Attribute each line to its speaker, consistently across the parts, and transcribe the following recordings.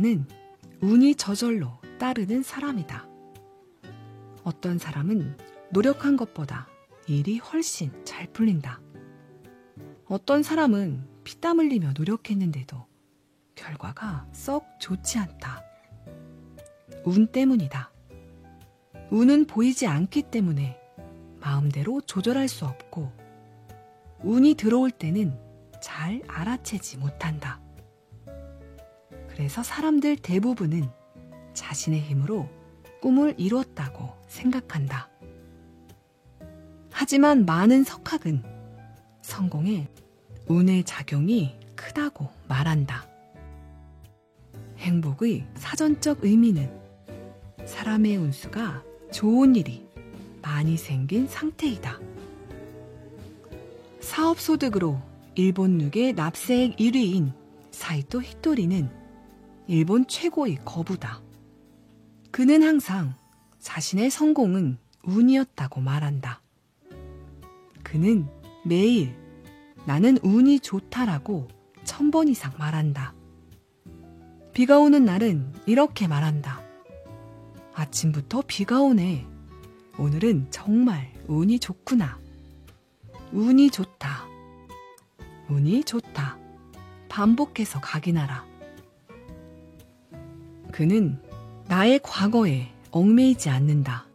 Speaker 1: 나는 운이 저절로 따르는 사람이다. 어떤 사람은 노력한 것보다 일이 훨씬 잘 풀린다. 어떤 사람은 피땀 흘리며 노력했는데도 결과가 썩 좋지 않다. 운 때문이다. 운은 보이지 않기 때문에 마음대로 조절할 수 없고 운이 들어올 때는 잘 알아채지 못한다. 그래서 사람들 대부분은 자신의 힘으로 꿈을 이루었다고 생각한다. 하지만 많은 석학은 성공에 운의 작용이 크다고 말한다. 행복의 사전적 의미는 사람의 운수가 좋은 일이 많이 생긴 상태이다. 사업소득으로 일본 룩의 납세액 1위인 사이토 히토리는 일본 최고의 거부다. 그는 항상 자신의 성공은 운이었다고 말한다. 그는 매일 나는 운이 좋다라고 1000번 이상 말한다. 비가 오는 날은 이렇게 말한다. 아침부터 비가 오네. 오늘은 정말 운이 좋구나. 운이 좋다. 운이 좋다. 반복해서 각인하라. 그는 나의 과거에 얽매이지 않는다.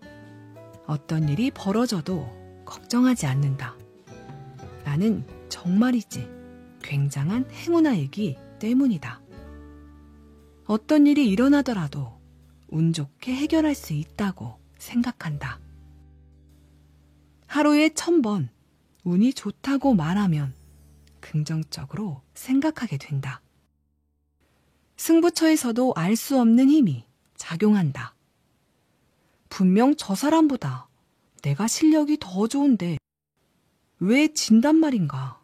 Speaker 1: 어떤 일이 벌어져도 걱정하지 않는다. 나는 정말이지 굉장한 행운아이기 때문이다. 어떤 일이 일어나더라도 운 좋게 해결할 수 있다고 생각한다. 하루에 1000번 운이 좋다고 말하면 긍정적으로 생각하게 된다. 승부처에서도 알 수 없는 힘이 작용한다. 분명 저 사람보다 내가 실력이 더 좋은데 왜 진단 말인가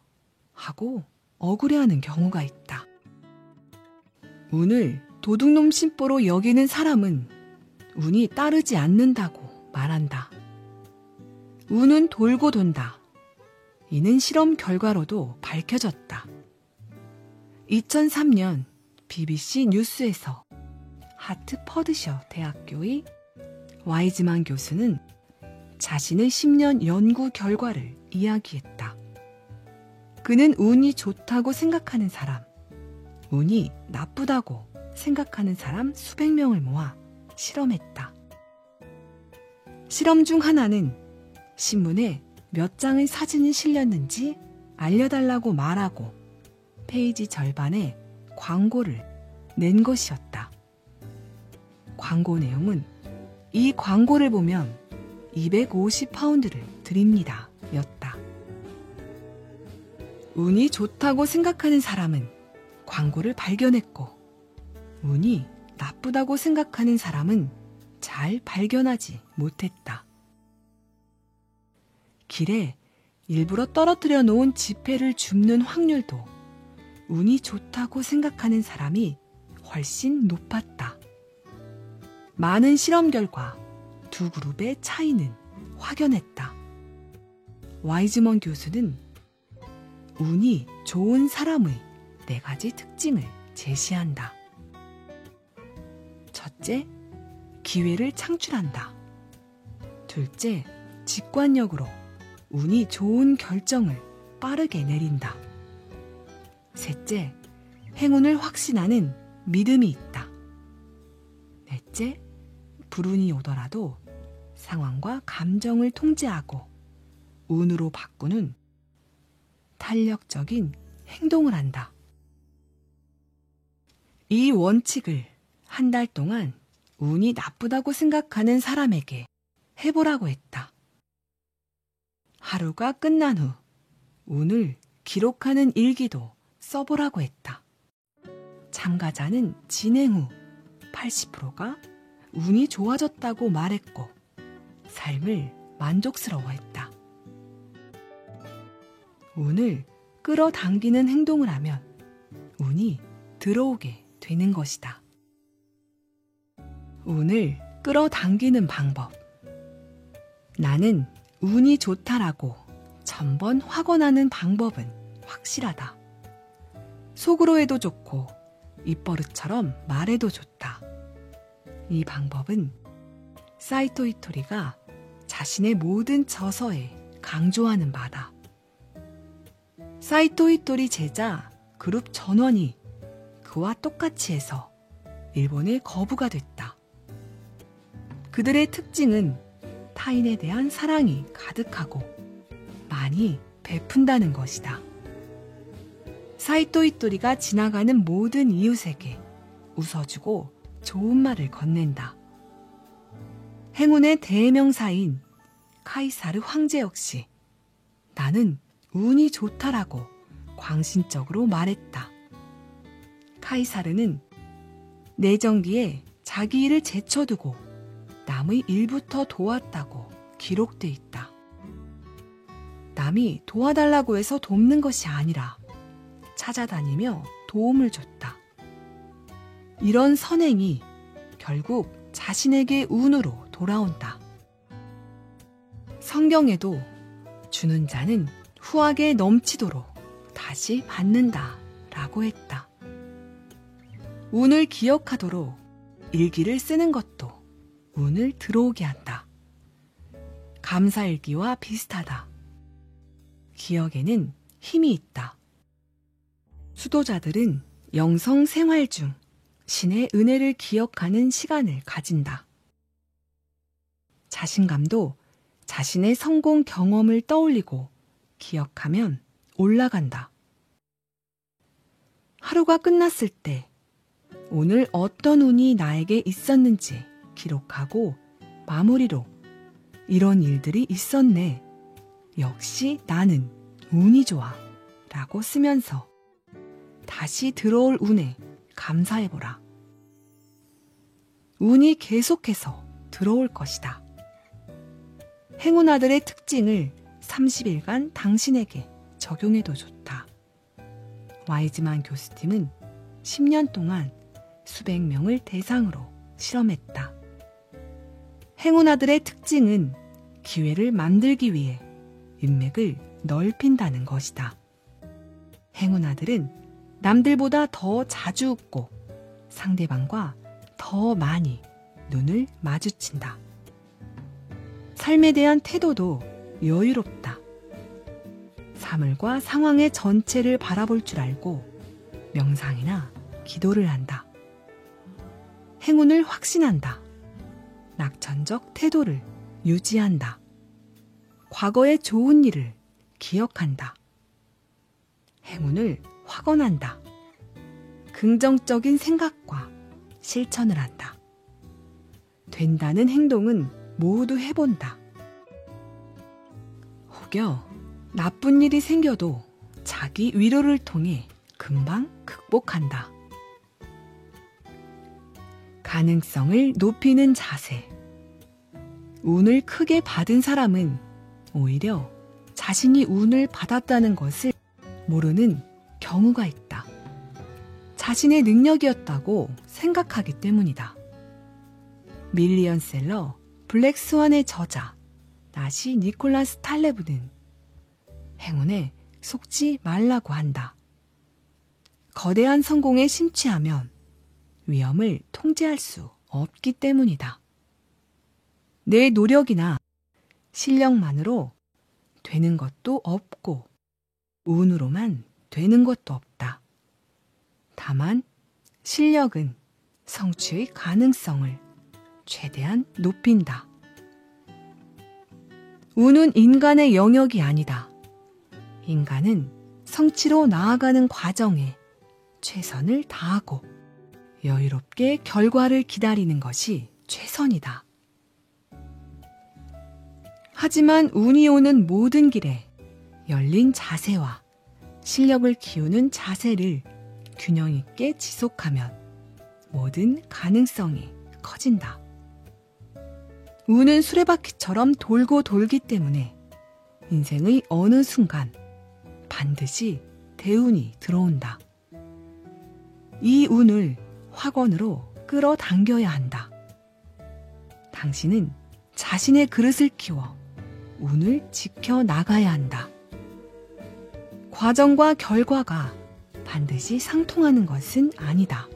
Speaker 1: 하고 억울해하는 경우가 있다. 운을 도둑놈 심보로 여기는 사람은 운이 따르지 않는다고 말한다. 운은 돌고 돈다. 이는 실험 결과로도 밝혀졌다. 2003년 BBC 뉴스에서 하트퍼드셔 대학교의 와이즈만 교수는 자신의 10년 연구 결과를 이야기했다. 그는 운이 좋다고 생각하는 사람, 운이 나쁘다고 생각하는 사람 수백 명을 모아 실험했다. 실험 중 하나는 신문에 몇 장의 사진이 실렸는지 알려달라고 말하고 페이지 절반에 광고를 낸 것이었다. 광고 내용은 이 광고를 보면 250파운드를 드립니다 였다. 운이 좋다고 생각하는 사람은 광고를 발견했고 운이 나쁘다고 생각하는 사람은 잘 발견하지 못했다. 길에 일부러 떨어뜨려 놓은 지폐를 줍는 확률도 운이 좋다고 생각하는 사람이 훨씬 높았다. 많은 실험 결과 두 그룹의 차이는 확연했다. 와이즈먼 교수는 운이 좋은 사람의 4가지 특징을 제시한다. 첫째, 기회를 창출한다. 둘째, 직관력으로 운이 좋은 결정을 빠르게 내린다. 셋째, 행운을 확신하는 믿음이 있다. 넷째, 불운이 오더라도 상황과 감정을 통제하고 운으로 바꾸는 탄력적인 행동을 한다. 이 원칙을 한 달 동안 운이 나쁘다고 생각하는 사람에게 해보라고 했다. 하루가 끝난 후 운을 기록하는 일기도 써보라고 했다. 참가자는 진행 후 80%가 운이 좋아졌다고 말했고 삶을 만족스러워했다. 운을 끌어당기는 행동을 하면 운이 들어오게 되는 것이다. 운을 끌어당기는 방법. 나는 운이 좋다라고 1000번 확언하는 방법은 확실하다. 속으로 해도 좋고 입버릇처럼 말해도 좋다. 이 방법은 사이토 이토리가 자신의 모든 저서에 강조하는 바다. 사이토 이토리 제자 그룹 전원이 그와 똑같이 해서 일본의 거부가 됐다. 그들의 특징은 타인에 대한 사랑이 가득하고 많이 베푼다는 것이다. 사이토 이토리가 지나가는 모든 이웃에게 웃어주고 좋은 말을 건넨다. 행운의 대명사인 카이사르 황제 역시 나는 운이 좋다라고 광신적으로 말했다. 카이사르는 내정기에 자기 일을 제쳐두고 남의 일부터 도왔다고 기록돼 있다. 남이 도와달라고 해서 돕는 것이 아니라 찾아다니며 도움을 줬다. 이런 선행이 결국 자신에게 운으로 돌아온다. 성경에도 주는 자는 후하게 넘치도록 다시 받는다 라고 했다. 운을 기억하도록 일기를 쓰는 것도 운을 들어오게 한다. 감사일기와 비슷하다. 기억에는 힘이 있다. 수도자들은 영성 생활 중 신의 은혜를 기억하는 시간을 가진다. 자신감도 자신의 성공 경험을 떠올리고 기억하면 올라간다. 하루가 끝났을 때 오늘 어떤 운이 나에게 있었는지 기록하고 마무리로 이런 일들이 있었네. 역시 나는 운이 좋아 라고 쓰면서 다시 들어올 운에 감사해보라. 운이 계속해서 들어올 것이다. 행운아들의 특징을 30일간 당신에게 적용해도 좋다. 와이즈만 교수팀은 10년 동안 수백 명을 대상으로 실험했다. 행운아들의 특징은 기회를 만들기 위해 인맥을 넓힌다는 것이다. 행운아들은 남들보다 더 자주 웃고 상대방과 더 많이 눈을 마주친다. 삶에 대한 태도도 여유롭다. 사물과 상황의 전체를 바라볼 줄 알고 명상이나 기도를 한다. 행운을 확신한다. 낙천적 태도를 유지한다. 과거의 좋은 일을 기억한다. 행운을 확언한다. 긍정적인 생각과 실천을 한다. 된다는 행동은 모두 해본다. 혹여 나쁜 일이 생겨도 자기 위로를 통해 금방 극복한다. 가능성을 높이는 자세. 운을 크게 받은 사람은 오히려 자신이 운을 받았다는 것을 모르는 경우가 있다. 자신의 능력이었다고 생각하기 때문이다. 밀리언셀러 블랙스완의 저자 나시 니콜라스 탈레브는 행운에 속지 말라고 한다. 거대한 성공에 심취하면 위험을 통제할 수 없기 때문이다. 내 노력이나 실력만으로 되는 것도 없고 운으로만 되는 것도 없다. 다만 실력은 성취의 가능성을 최대한 높인다. 운은 인간의 영역이 아니다. 인간은 성취로 나아가는 과정에 최선을 다하고 여유롭게 결과를 기다리는 것이 최선이다. 하지만 운이 오는 모든 길에 열린 자세와 실력을 키우는 자세를 균형 있게 지속하면 모든 가능성이 커진다. 운은 수레바퀴처럼 돌고 돌기 때문에 인생의 어느 순간 반드시 대운이 들어온다. 이 운을 확언으로 끌어당겨야 한다. 당신은 자신의 그릇을 키워 운을 지켜나가야 한다. 과정과 결과가 반드시 상통하는 것은 아니다.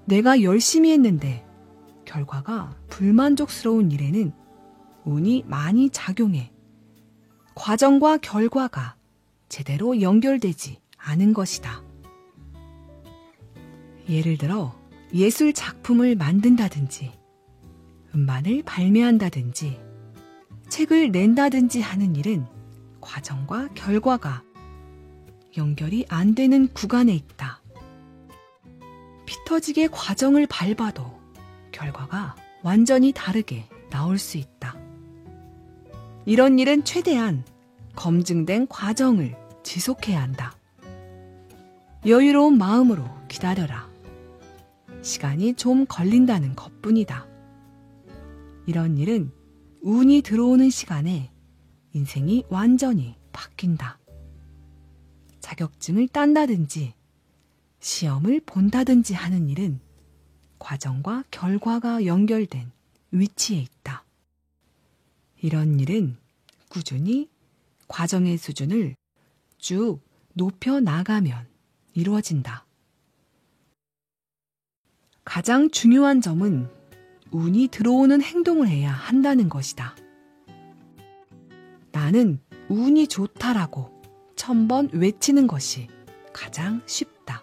Speaker 1: 내가 열심히 했는데 결과가 불만족스러운 일에는 운이 많이 작용해 과정과 결과가 제대로 연결되지 않은 것이다. 예를 들어 예술 작품을 만든다든지 음반을 발매한다든지 책을 낸다든지 하는 일은 과정과 결과가 연결이 안 되는 구간에 있다. 피 터지게 과정을 밟아도 결과가 완전히 다르게 나올 수 있다. 이런 일은 최대한 검증된 과정을 지속해야 한다. 여유로운 마음으로 기다려라. 시간이 좀 걸린다는 것뿐이다. 이런 일은 운이 들어오는 시간에 인생이 완전히 바뀐다. 자격증을 딴다든지 시험을 본다든지 하는 일은 과정과 결과가 연결된 위치에 있다. 이런 일은 꾸준히 과정의 수준을 쭉 높여 나가면 이루어진다. 가장 중요한 점은 운이 들어오는 행동을 해야 한다는 것이다. 나는 운이 좋다라고 1000번 외치는 것이 가장 쉽다.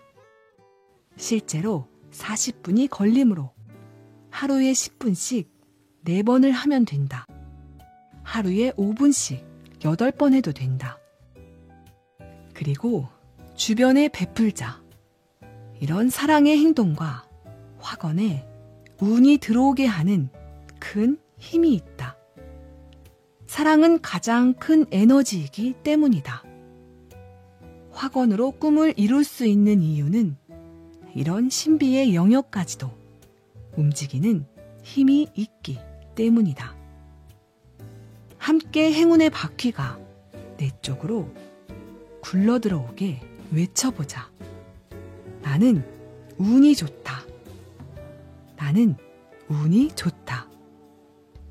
Speaker 1: 실제로 40분이 걸리므로 하루에 10분씩 4번을 하면 된다. 하루에 5분씩 8번 해도 된다. 그리고 주변에 베풀자. 이런 사랑의 행동과 확언에 운이 들어오게 하는 큰 힘이 있다. 사랑은 가장 큰 에너지이기 때문이다. 확언으로 꿈을 이룰 수 있는 이유는 이런 신비의 영역까지도 움직이는 힘이 있기 때문이다. 함께 행운의 바퀴가 내 쪽으로 굴러들어오게 외쳐보자. 나는 운이 좋다. 나는 운이 좋다.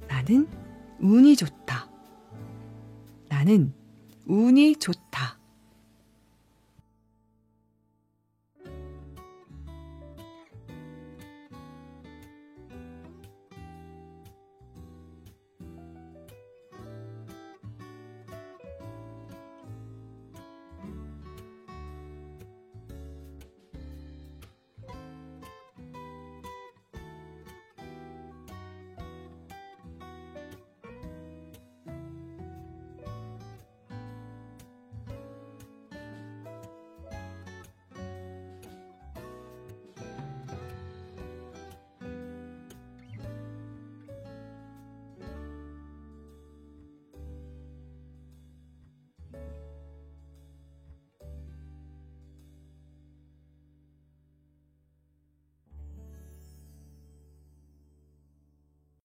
Speaker 1: 나는 운이 좋다. 나는 운이 좋다.